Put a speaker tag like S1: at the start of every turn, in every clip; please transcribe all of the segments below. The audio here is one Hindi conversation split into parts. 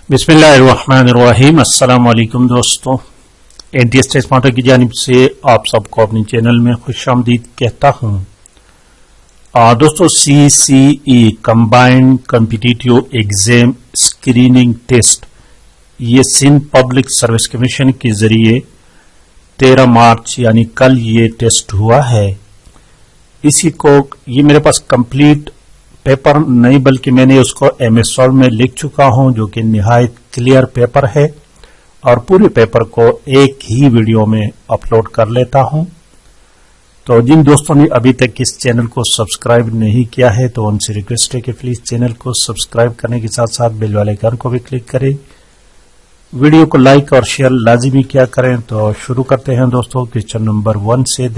S1: बिस्मिल्लाहिर्रहमानिर्रहीम। अस्सलाम वालेकुम दोस्तों, एनटीएस टेस्ट मास्टर की जानिब से आप सबको अपने चैनल में खुशामदीद कहता हूं। दोस्तों, CCE combined competitive exam screening test ये सिंध पब्लिक सर्विस कमीशन के जरिए 13 मार्च यानी कल ये टेस्ट हुआ है। इसी को ये मेरे पास कंप्लीट पेपर नहीं बल्कि मैंने उसको MS Word में लिख चुका हूं, जो कि निहायत क्लियर पेपर है और पूरे पेपर को एक ही वीडियो में अपलोड कर लेता हूं। तो जिन दोस्तों ने अभी तक इस चैनल को सब्सक्राइब नहीं किया है तो उनसे रिक्वेस्ट है कि प्लीज चैनल को सब्सक्राइब करने के साथ साथ बेल वाले आइकन को भी क्लिक करें, वीडियो को लाइक और शेयर लाजिमी किया करें। तो शुरू करते हैं दोस्तों, क्वेश्चन नंबर 1 से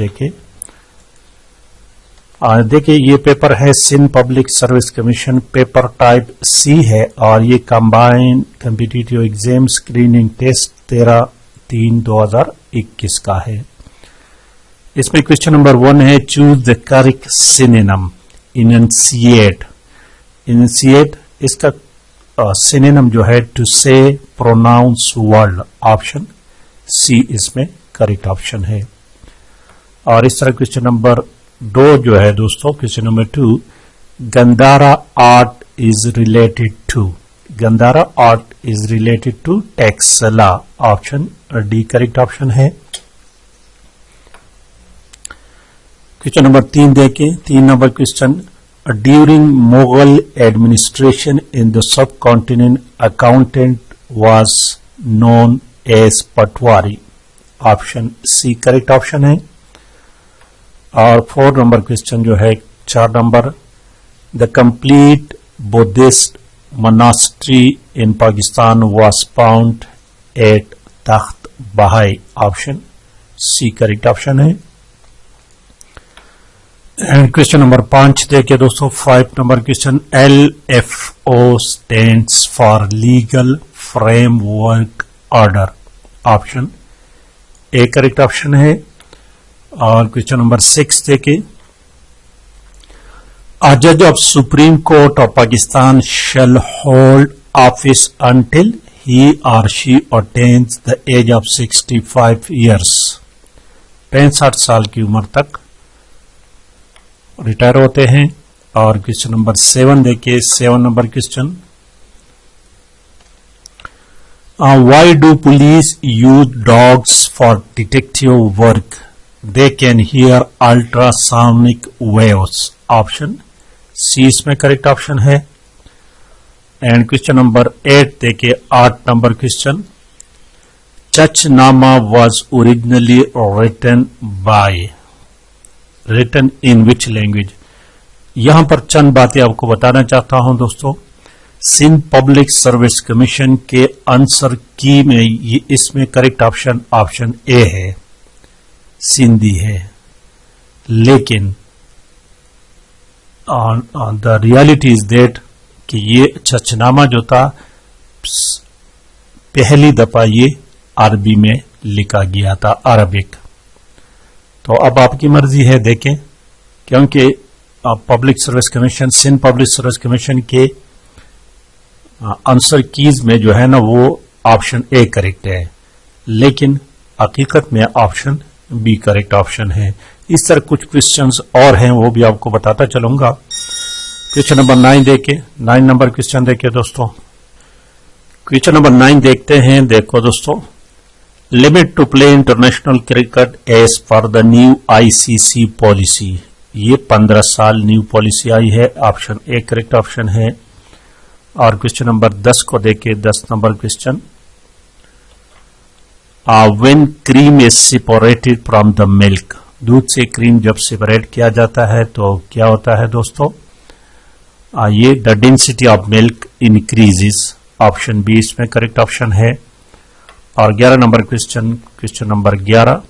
S1: देखिए ये पेपर है Sindh public service commission, paper type C है और ये combined competitive exam screening test 13/3/2021 का है। इसमें क्वेश्चन नंबर 1 है, choose the correct synonym enunciate. इसका सिनोनिम जो है to say, pronounce, word. Option C इसमें करेक्ट ऑप्शन है। और इस तरह क्वेश्चन नंबर 2 जो है दोस्तों, question number 2, Gandhara art is related to. Gandhara art is related to Taxila. Option D correct option है। क्वेश्चन नंबर 3 देखें, 3 number question, during Mughal administration in the subcontinent accountant was known as patwari. Option C correct option है। और 4 नंबर क्वेश्चन जो है, 4 number, the complete Buddhist monastery in Pakistan was found at Takht Bahi. Option C correct option है। एंड क्वेश्चन नंबर 5 देखिए दोस्तों, 5 number question, LFO stands for legal framework order. Option A correct option है। और क्वेश्चन नंबर 6 देखिए, अ जज of supreme court of Pakistan shall hold office until he or she attains the age of 65 years. 65 साल की उम्र तक रिटायर होते हैं। और क्वेश्चन नंबर 7 देखिए, 7 number question, why do police use dogs for detective work? They can hear ultrasonic waves. Option C इसमें करेक्ट ऑप्शन है। एंड क्वेश्चन नंबर 8 देखिए, 8 number question, Chachnama was originally written in which language? यहां पर चंद बातें आपको बताना चाहता हूं दोस्तों। सिंध पब्लिक सर्विस कमीशन के आंसर की में ये इसमें करेक्ट ऑप्शन ऑप्शन A है, सिंधी है। लेकिन द रियलिटी इज दैट कि ये चचनामा जो था पहली दफा ये अरबी में लिखा गया था, अरबिक। तो अब आपकी मर्जी है, देखें, क्योंकि public service commission, Sindh public service commission के आंसर कीज में जो है ना वो ऑप्शन A करेक्ट है, लेकिन हकीकत में ऑप्शन B करेक्ट ऑप्शन है। इस तरह कुछ क्वेश्चंस और हैं, वो भी आपको बताता चलूंगा। क्वेश्चन नंबर 9 देखिए, 9 नंबर क्वेश्चन देखिए दोस्तों। क्वेश्चन नंबर 9 देखते हैं। देखो दोस्तों, limit to play international cricket age पर द न्यू ICC पॉलिसी। ये 15 साल न्यू पॉलिसी आई है। ऑप्शन A करेक्ट ऑप्शन है। और क्वेश्चन नंबर 10 को देखिए, 10 number question, when cream is separated from the milk, दूध से क्रीम जब सेपरेट किया जाता है तो क्या होता है दोस्तों? ये the density of milk increases. Option B इसमें करेक्ट ऑप्शन है। और 11 number question, question number 11,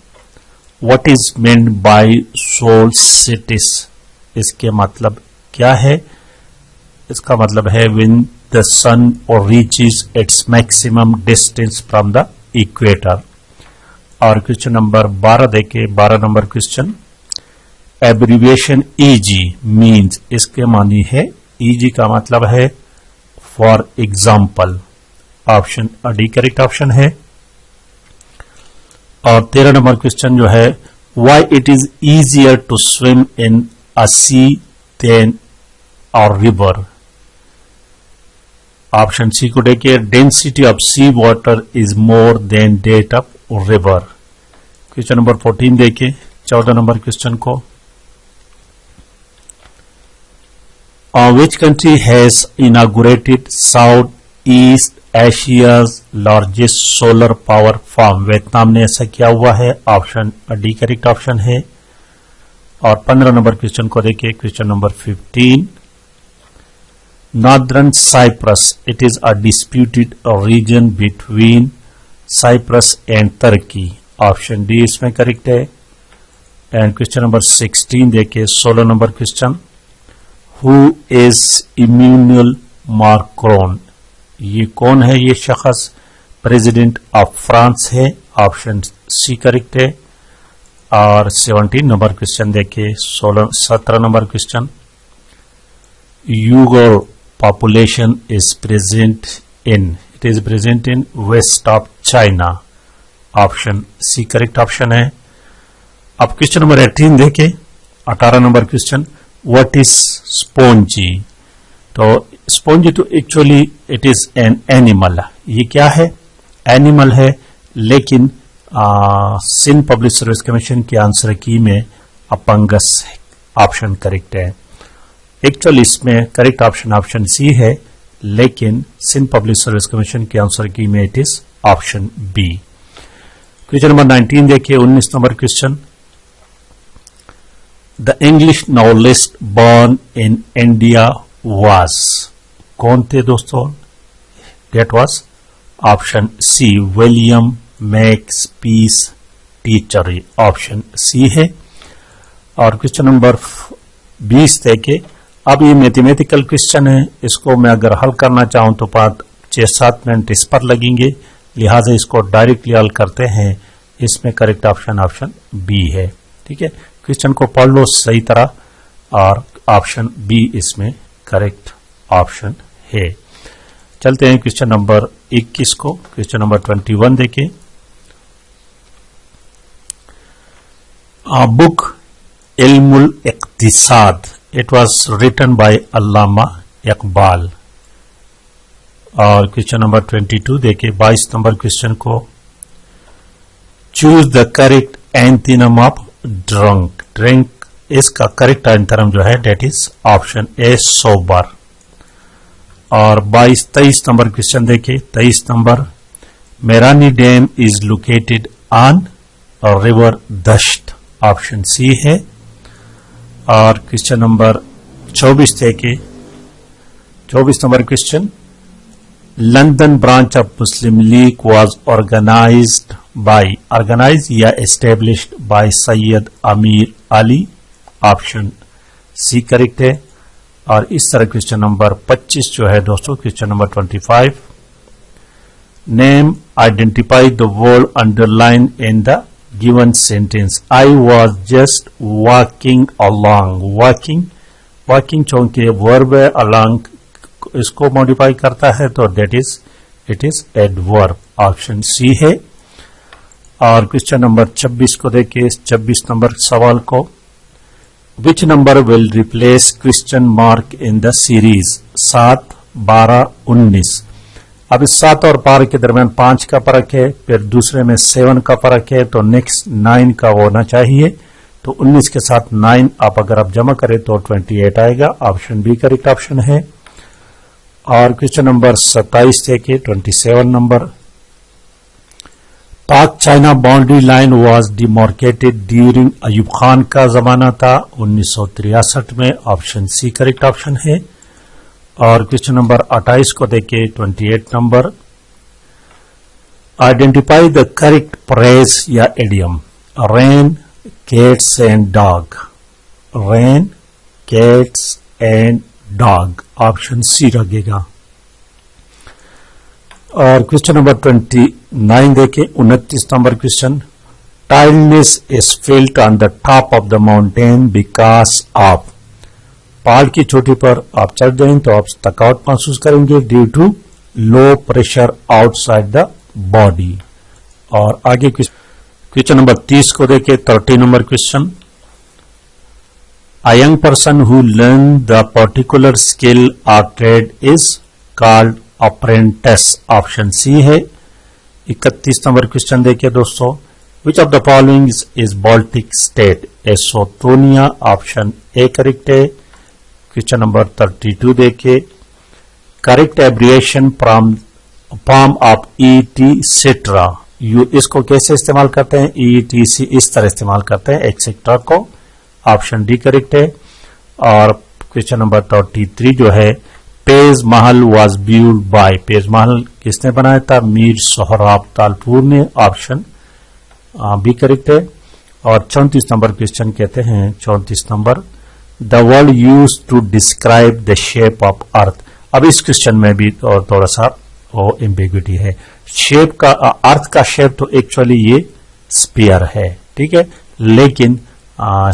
S1: what is meant by solstice? इसके मतलब क्या है? इसका मतलब है when the sun reaches its maximum distance from the equator. और क्वेश्चन नंबर 12 देखिए, 12 number question, abbreviation EG means, इसके मानी है EG का मतलब है for example. Option D correct option है। और 13 नंबर क्वेश्चन जो है, why it is easier to swim in a sea than or river. Option C को देखिए, density of sea water is more than that of river. Question number 14 देखिए 14 नंबर क्वेश्चन को, which country has inaugurated South East Asia's largest solar power farm? Vietnam ने ऐसा किया हुआ है। ऑप्शन डी करेक्ट ऑप्शन है। और 15 नंबर क्वेश्चन को देखिए, question number 15, Northern Cyprus, it is a disputed region between Cyprus and Turkey. Option D इसमें करेक्ट है। एंड क्वेश्चन नंबर 16 देखिए 16 number question, Who is Emmanuel Macron? ये कौन है ये शख्स? प्रेसिडेंट ऑफ फ्रांस है। ऑप्शन सी करेक्ट है। और 17 नंबर क्वेश्चन देखिए 17 number question, Uyghur population is present in, it is present in west of China. Option C correct option है। अब क्वेश्चन नंबर 18 देखें 18 number question, what is spongy? तो स्पॉन्जी तो actually it is an animal. ये क्या है? एनिमल है, लेकिन सिंध पब्लिक सर्विस कमीशन के आंसर की में अपंगस ऑप्शन करेक्ट है। एक्चुअली इसमें करेक्ट ऑप्शन ऑप्शन सी है, लेकिन सिंध पब्लिक सर्विस कमीशन के आंसर की में it is option B. Question number 19 देखिए 19 number question, the English novelist born in India was, कौन थे दोस्तों? That was option C William Makepeace Thackeray, option C है। और क्वेश्चन नंबर 20 देखिए, अब ये मैथमेटिकल क्वेश्चन है, इसको मैं अगर हल करना चाहूं तो 6-7 मिनट इस पर लगेंगे, लिहाजा इसको डायरेक्टली हल करते हैं। इसमें करेक्ट ऑप्शन ऑप्शन बी है। ठीक है, क्वेश्चन को पढ़ लो सही तरह, और ऑप्शन बी इसमें करेक्ट ऑप्शन है। चलते हैं क्वेश्चन नंबर 21 को, क्वेश्चन नंबर 21 देखिए, book Ilmul Iqtisad, it was written by Allama Iqbal. और क्वेश्चन नंबर 22 देखिए 22 नंबर क्वेश्चन को, choose the correct antonym of drunk, drink इसका करेक्ट एंथीनम जो है that is option A sober. और 23 नंबर क्वेश्चन देखिए 23 number, Mirani dam is located on river Dasht, option C है। और क्वेश्चन नंबर 24 देखिए 24 number question, London branch of Muslim League was organised या एस्टेब्लिश्ड बाय सैयद अमीर अली, ऑप्शन सी करेक्ट है। और इस तरह क्वेश्चन नंबर 25 जो है दोस्तों, question number 25, name identify the word underline in the given sentence, I was just walking along, walking चूंकि वर्ब है, अलॉन्ग इसको मॉडिफाई करता है, तो that is it is adverb, option C है। और क्वेश्चन नंबर 26 को देखिए 26 नंबर सवाल को, which number will replace question mark in the series, 7, 12, 19। अब इस 7 और 12 के दरमियान 5 का फर्क है, फिर दूसरे में 7 का फर्क है, तो नेक्स्ट 9 का होना चाहिए। तो 19 के साथ 9 आप अगर आप जमा करें तो 28 आएगा, ऑप्शन बी करेक्ट ऑप्शन है। और क्वेश्चन नंबर 27 देखिए 27 नंबर, पाक China boundary line was demarcated during Ayub Khan का जमाना था 1963 में, ऑप्शन सी करेक्ट ऑप्शन है। और क्वेश्चन नंबर 28 को देखिए 28 number, identify the correct phrase या idiom, rain cats and dog, rain cats and dog, option C लगेगा। और क्वेश्चन नंबर 29 देखिए 29 number question, tiredness is felt on the top of the mountain because of, पहाड़ की चोटी पर आप चढ़ जाएं तो आप थकावट महसूस करेंगे due to low pressure outside the body. और आगे क्वेश्चन नंबर 30 को देखें, 30 number question. A young person who learned the particular skill or trade is called apprentice। Option C है। 31 नंबर क्वेश्चन देखिए दोस्तों, which of the following is Baltic state? Estonia. Option A correct है। क्वेश्चन नंबर 32 देखिए, करेक्ट एब्रिएशन फॉर्म ऑफ ETC। इसको कैसे इस्तेमाल करते हैं? ETC इस तरह इस्तेमाल करते हैं एक्सेट्रा को। ऑप्शन डी करेक्ट है। और क्वेश्चन नंबर 33 जो है, page Mahal was build by. Page महल किसने बनाया था? मीर सोहराब तालपुर ने। ऑप्शन बी करेक्ट है। और 34 नंबर क्वेश्चन कहते हैं, 34 number, the word use to describe the shape of earth. अब इस क्वेश्चन में भी और थोड़ा सा वो एम्बिग्विटी है। शेप का अर्थ का शेप तो एक्चुअली ये स्फीयर है, ठीक है, लेकिन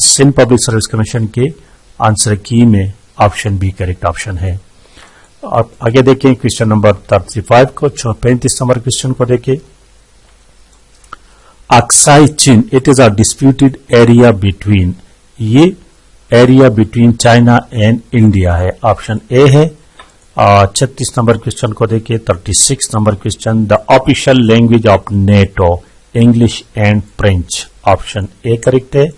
S1: सिंध पब्लिक सर्विस कमीशन के आंसर की में ऑप्शन बी करेक्ट ऑप्शन है। और आगे देखें क्वेश्चन नंबर 35 को, 35 नंबर क्वेश्चन को देखें। Aksai Chin, it is a disputed area between. ये area between China and India है। ऑप्शन ए है। 36 नंबर क्वेश्चन को देखिए, 36 number question, the official language of NATO English and French. Option A correct है।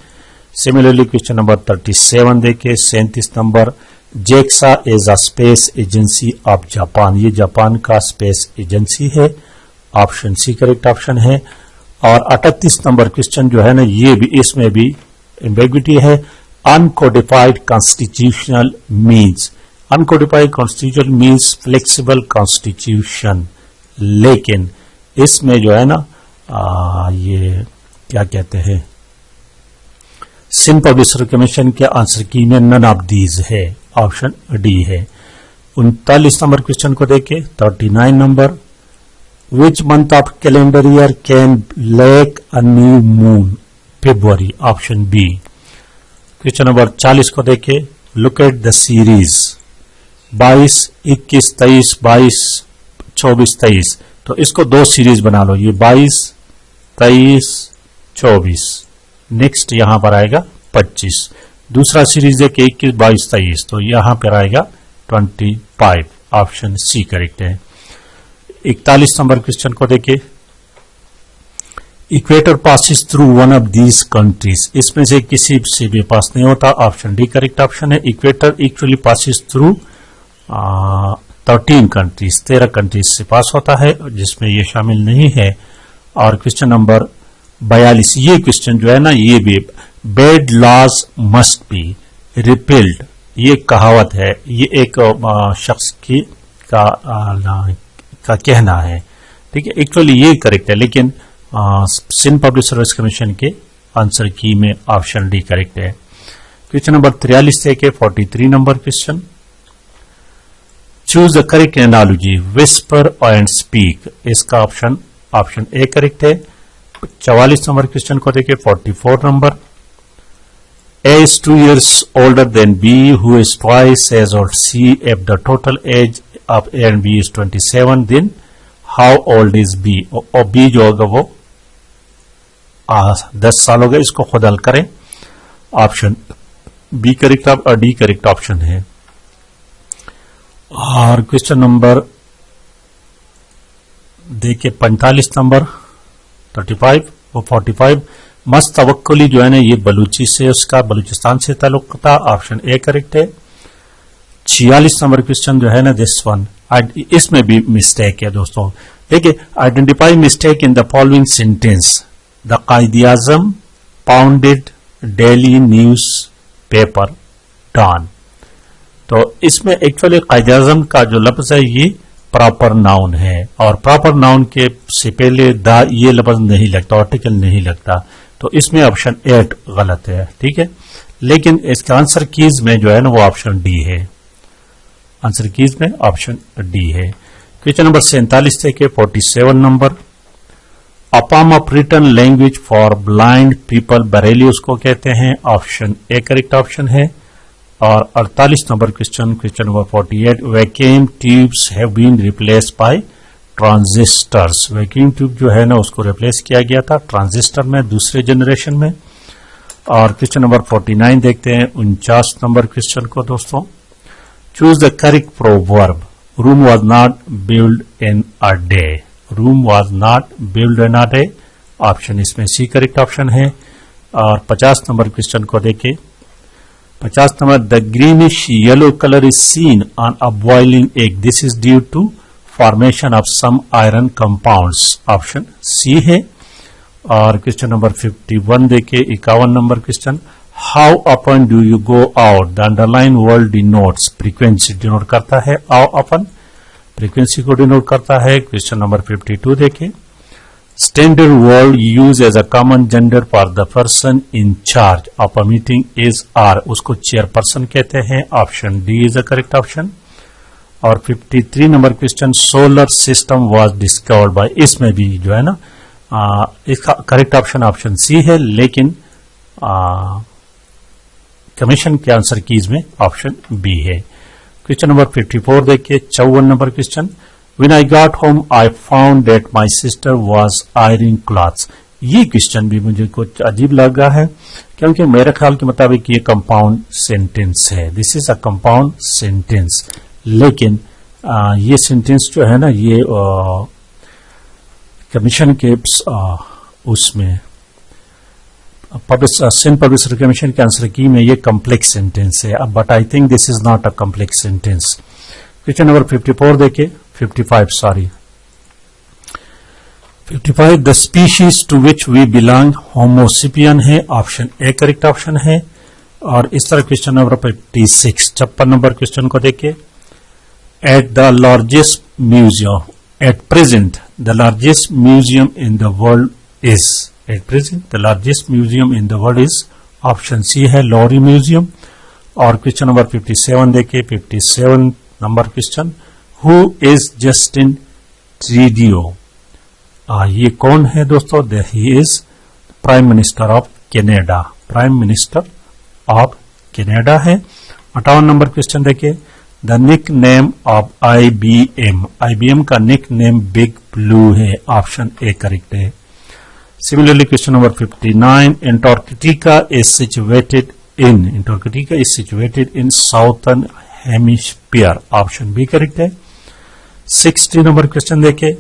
S1: सिमिलरली क्वेश्चन नंबर 37 देखिए, 37 number, JAXA is a space agency of Japan. ये जापान का स्पेस एजेंसी है। ऑप्शन सी करेक्ट ऑप्शन है। और 38 नंबर क्वेश्चन जो है ना, ये भी इसमें भी एम्बिग्विटी है। Uncodified constitutional means. Uncodified constitution means flexible constitution, लेकिन इसमें जो है ना ये क्या कहते हैं, सिंध पब्लिक सर्विस कमीशन के आंसर की में नन ऑफ दीज है। ऑप्शन डी है। 39 नंबर क्वेश्चन को देखें, 39 number, which month of calendar year can lack a new moon? February. Option B. Question number 40 को देखें, लुक एट द सीरीज 22, 21, 23, 22, 24, 23। तो इसको दो सीरीज बना लो, ये 22, 23, 24। नेक्स्ट यहां पर आएगा 25। दूसरा सीरीज है कि 21, 22, 23, तो यहां पर आएगा 25। ऑप्शन सी करेक्ट है। 41 नंबर क्वेश्चन को देखिए, equator passes through one of these countries. इसमें से किसी से भी पास नहीं होता। ऑप्शन डी करेक्ट ऑप्शन है। Equator actually passes through 13 countries, 13 countries से पास होता है, जिसमें ये शामिल नहीं है। और क्वेश्चन नंबर 42, ये क्वेश्चन जो है ना, ये भी, bad laws must be repealed, ये कहावत है, ये एक शख्स की का कहना है, ठीक है। एक्चुअली ये करेक्ट है, लेकिन सिंध पब्लिक सर्विस कमीशन के आंसर की में ऑप्शन डी करेक्ट है। क्वेश्चन नंबर 43 से 43 number question, choose the correct analogy whisper and speak. इसका ऑप्शन ए करेक्ट है। 44 नंबर क्वेश्चन को देखिए, 44 number, A is 2 years older than B, who is twice as old C. If the total age of A and B is 27, then how old is B? और B जो होगा वो 10 साल हो गए। इसको खुद हल करें। ऑप्शन बी करेक्ट और डी करेक्ट ऑप्शन है। और क्वेश्चन नंबर देखिए 45 नंबर, 35 और 45, मस्त तवक्कुली जो है ना, ये बलूची से, उसका बलूचिस्तान से ताल्लुक था। ऑप्शन ए करेक्ट है। 46 नंबर क्वेश्चन जो है ना, दिस वन, इसमें भी मिस्टेक है दोस्तों। देखिए, identify mistake in the following sentence, the Quaid-e-Azam pounded daily news paper Dawn. तो इसमें एक्चुअली कायद-ए-आज़म का जो लफ्ज है ये प्रॉपर नाउन है, और प्रॉपर नाउन के से पहले द ये लफ्ज नहीं लगता, आर्टिकल नहीं लगता, तो इसमें ऑप्शन 8 गलत है, ठीक है। लेकिन इसका आंसर कीज में जो है ना, वो ऑप्शन डी है। आंसर कीज में ऑप्शन डी है। क्वेश्चन नंबर 47 से 47 number, a form of written language for blind people, Braille उसको कहते हैं। ऑप्शन ए करेक्ट ऑप्शन है। और 48 number question, question number 48, vacuum tubes have been replaced by transistors. Vacuum tube जो है ना उसको रिप्लेस किया गया था ट्रांजिस्टर में दूसरे जनरेशन में। और क्वेश्चन नंबर 49 देखते हैं 49 नंबर क्वेश्चन को दोस्तों। Choose the correct proverb. Room was not build in a day. Room was not build in a day, option इसमें सी करेक्ट ऑप्शन है। और 50 नंबर क्वेश्चन को देखें। 50 number, the greenish yellow colour is seen on a boiling egg, this is due to formation of some iron compounds, option C है। और क्वेश्चन नंबर 51 देखे 51 number question, how often do you go out, the underline word denotes, frequency denote करता है, हाउ अपन फ्रीक्वेंसी को डिनोट करता है। क्वेश्चन नंबर 52 देखे, standard word use as a common gender for the person in charge of a meeting is are, उसको चेयरपर्सन कहते हैं, option D is the correct option. और 53 number question, solar system was discovered by, इसमें भी जो है ना इसका करेक्ट ऑप्शन ऑप्शन सी है, लेकिन कमीशन के आंसर कीज में ऑप्शन बी है। क्वेश्चन नंबर 54 देखिए 54 number question, when I got home I found that my sister was ironing clothes. ये क्वेश्चन भी मुझे कुछ अजीब लगा है क्योंकि मेरे ख्याल के मुताबिक ये कंपाउंड सेंटेंस है, this is a compound sentence, लेकिन ये सेंटेंस जो है ना ये कमीशन के उसमें सिंध पब्लिसिटी कमीशन के आंसर की में ये कॉम्प्लेक्स सेंटेंस है, but I think this is not a complex sentence. Question number 54 देखे 55 sorry 55, the species to which we belong homo sapien है, ऑप्शन ए करेक्ट ऑप्शन है। और इस तरह क्वेश्चन नंबर 56 56 नंबर क्वेश्चन को देखे, at the largest museum at present the largest museum in the world is, at present the largest museum in the world is, option C है लॉरी म्यूजियम। और क्वेश्चन नंबर 57 देखे 57 number question, who is Justin Trudeau, ये कौन है दोस्तों, he is prime minister of Canada, prime minister of Canada है। 58 नंबर क्वेश्चन देखे, the nick name of IBM, IBM का निक नेम बिग ब्लू है, ऑप्शन ए करेक्ट है। Similarly question number 59, Antarctica is situated in southern hemisphere, option B correct है। 60 नंबर क्वेश्चन देखे,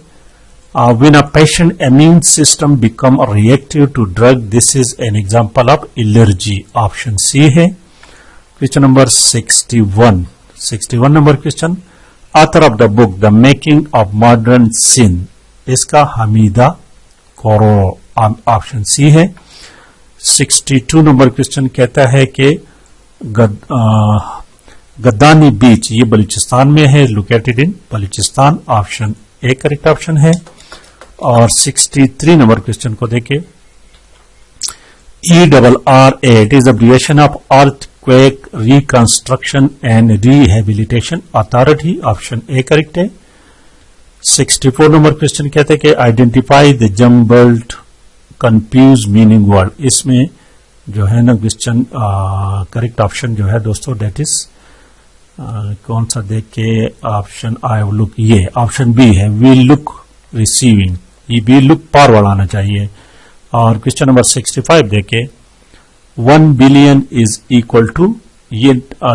S1: when a patient immune system become reactive to drug, this is an example of allergy, option C है। Question number 61 number question, author of the book the making of modern Sindh, इसका हमीदा कोरो, ऑप्शन सी है। 62 नंबर क्वेश्चन कहता है कि गद्दानी बीच ये बलूचिस्तान में है, located in Balochistan, option A correct option है। और 63 नंबर क्वेश्चन को देखें, ERRA, it is abbreviation of earthquake reconstruction and rehabilitation authority, option A correct है। 64 नंबर क्वेश्चन कहते हैं कि identify the jumbled confuse meaning word, इसमें जो है ना क्वेश्चन करेक्ट ऑप्शन जो है दोस्तों डेट इज कौन सा देख के ऑप्शन आई लुक, ये ऑप्शन बी है, वी लुक रिसीविंग, ये वी लुक फॉरवर्ड आना चाहिए। और क्वेश्चन नंबर 65 देखे, 1 बिलियन इज इक्वल टू, ये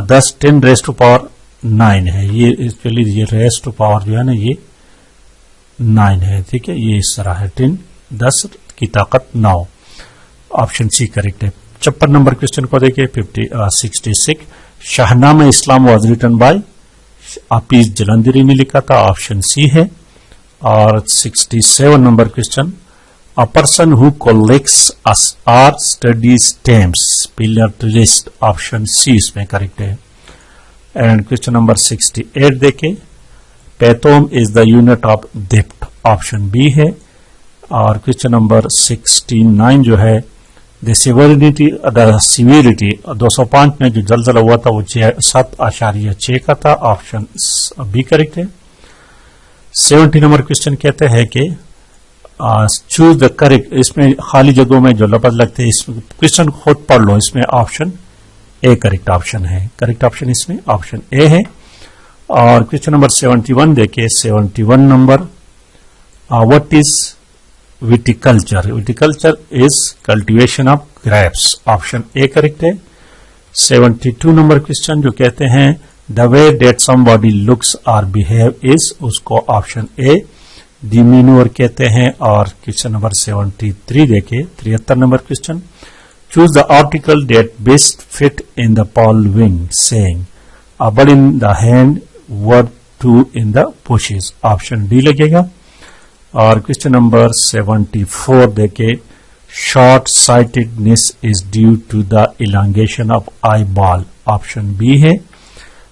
S1: 10 रेस टू पावर 9 है, ये एक्चुअली ये रेस टू पावर जो है ना ये 9 है, ठीक है, ये इस तरह है 10 की ताकत 9, ऑप्शन सी करेक्ट है। 56 नंबर क्वेश्चन को देखिए 66, Shahnama Islam was written by Hafeez Jalandhari ने लिखा था, ऑप्शन सी है। और 67 number question, a person who collects or study stamps philatelist, option C इसमें करेक्ट है। एंड क्वेश्चन नंबर 68 देखें, fathom is the unit of depth, option B है। और क्वेश्चन नंबर 69 जो है, द सिवियरिटी 205 में जो जलजला हुआ था वो 7.6 का था, ऑप्शन बी करेक्ट है। 70 नंबर क्वेश्चन कहते हैं कि चूज द करेक्ट, इसमें खाली जगहों में जो लफ्ज लगते हैं, इस क्वेश्चन खुद पढ़ लो, इसमें ऑप्शन ए करेक्ट ऑप्शन है। करेक्ट ऑप्शन इसमें ऑप्शन ए है। और क्वेश्चन नंबर 71 देखिए। 71 number, what is viticulture? Viticulture is cultivation of grapes, option A correct है। 72 नंबर क्वेश्चन जो कहते हैं the way that somebody looks और बिहेव इज, उसको ऑप्शन ए डिमीन्योर कहते हैं। और क्वेश्चन नंबर 73 देखिए। 73 number question, choose the article that best fit in the following saying, a bird in the hand, worth two in the bushes, option D लगेगा। और क्वेश्चन नंबर 74 देखिए। Short sightedness is due to the elongation of eyeball, option B है।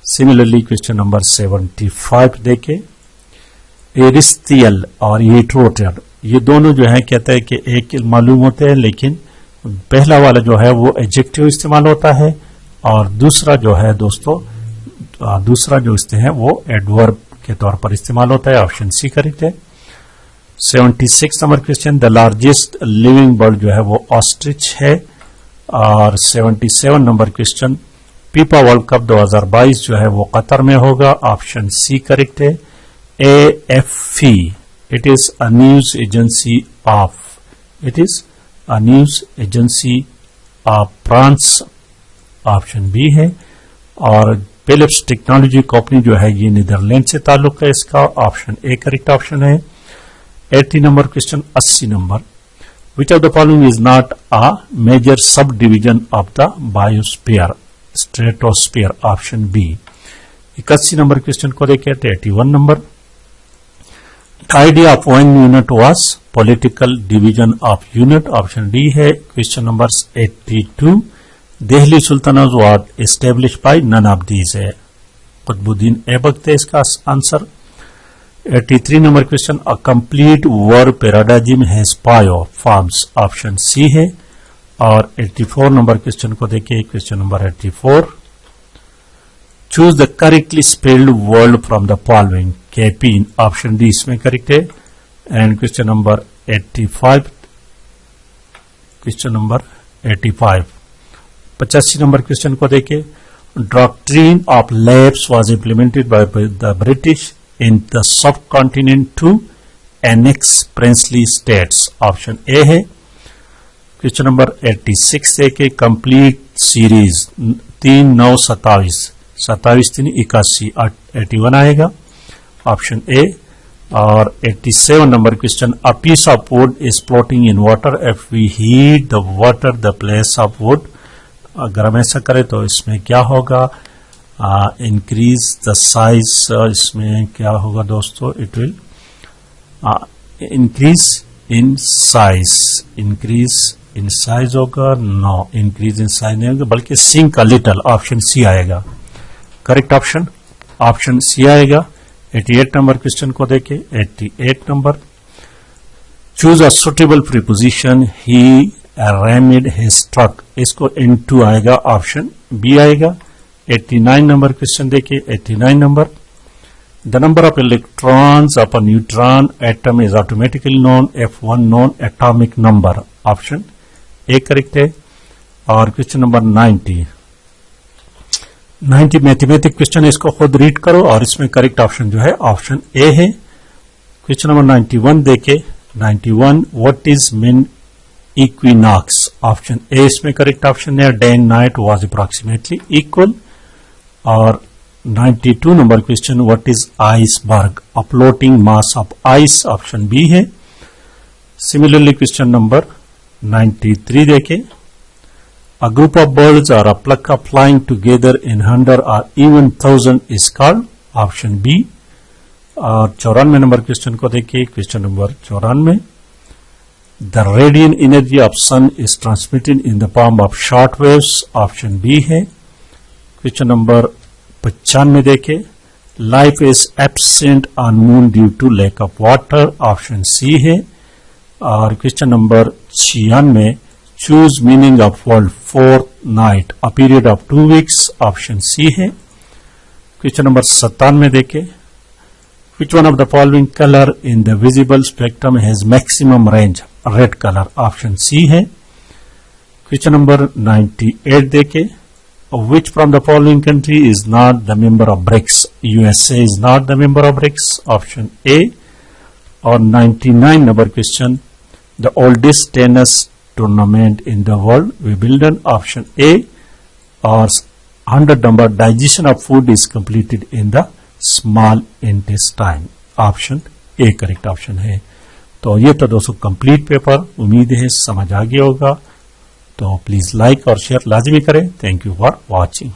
S1: सिमिलरली क्वेश्चन नंबर 75 देखिए। एरिस्थियल और एट्रोटर, ये दोनों जो है कहते हैं कि एक मालूम होते हैं, लेकिन पहला वाला जो है वो एडजेक्टिव इस्तेमाल होता है और दूसरा जो है दोस्तों, दूसरा जो इस्तेमाल है वो एडवर्ब के तौर पर इस्तेमाल होता है, ऑप्शन सी करेक्ट है। 76 number question, the largest living bird जो है वो ऑस्ट्रिच है। और 77 number question, FIFA world cup 2022 जो है वो कतर में होगा, ऑप्शन सी करेक्ट है। AFP, it is a news agency of, it is a news agency of France, option B है। और फिलिप्स टेक्नोलॉजी कंपनी जो है ये नीदरलैंड से ताल्लुक है, इसका ऑप्शन ए करेक्ट ऑप्शन है। 80 number question. 80 number, which of the following is not a major subdivision of the biosphere, stratosphere, option B. 81 number question को देखिए। 81 number, the idea of one unit was political division of unit, option D है। Question number 82, Delhi Sultanate was established by none of these है, कुतुबुद्दीन ऐबक थे इसका answer. 83 number question, a complete verb paradigm has 5 forms, option C है। और 84 नंबर क्वेश्चन को देखिए। Question number 84, choose the correctly spelled word from the following, caffeine, option D इसमें करेक्ट है। And question number 85, question number 85, 85 number question को देखिए। Doctrine of lapse was implemented by the British in the subcontinent to annex princely states, option A है। क्वेश्चन नंबर 86 देखिए। कंप्लीट सीरीज 3 9 27, 27 3 81, 81 आएगा, ऑप्शन ए। और 87 number question, a piece of wood is floating in water, if we heat the water the place of wood, अगर हम ऐसा करें तो इसमें क्या होगा, इंक्रीज द साइज, इसमें क्या होगा दोस्तों, it will increase in size, increase in size होगा, नो इंक्रीज इन साइज नहीं होगा, बल्कि sink a little, option C आएगा। करेक्ट ऑप्शन ऑप्शन सी आएगा। 88 नंबर क्वेश्चन को देखें। 88 number, choose a suitable preposition, he rammed his truck, इसको इनटू आएगा, ऑप्शन बी आएगा। 89 नंबर क्वेश्चन देखिए। 89 number, the number of electrons of a neutron atom is automatically known if one known atomic number, option A correct है। और क्वेश्चन नंबर 90 मैथमेटिक क्वेश्चन, इसको खुद रीड करो और इसमें करेक्ट ऑप्शन जो है ऑप्शन ए है। क्वेश्चन नंबर 91 देखे। 91, what is mean equinox, option A इसमें करेक्ट ऑप्शन है। Day and night was approximately equal. और 92 number question, what is iceberg, a floating mass of ice, option B है। सिमिलरली क्वेश्चन नंबर 93 देखे। A group of birds or a flock of flying together in 100 or even 1000 is called, option B। और 94 नंबर क्वेश्चन को देखिए। Question number 94, the radiant energy of sun is transmitted in the form of short waves, option B है। क्वेश्चन नंबर 95 देखे। Life is absent on moon due to lack of water, option C है। और question number 96, choose meaning of word fortnight, a period of 2 weeks, option C है। क्वेश्चन नंबर 97 देखे। Which one of the following colour in the visible spectrum has maximum range, red colour, option C है। क्वेश्चन नंबर 98 देखे। Which from the following country is not the member of BRICS? USA is not the member of BRICS. Option A. Or 99 number question. The oldest tennis tournament in the world, Wimbledon. Option A. Or 100 number, digestion of food is completed in the small intestine. Option A correct option है। तो ये तो दोस्तों कंप्लीट पेपर, उम्मीद है समझ आ गया होगा। तो प्लीज लाइक और शेयर लाजमी करें। Thank you for watching.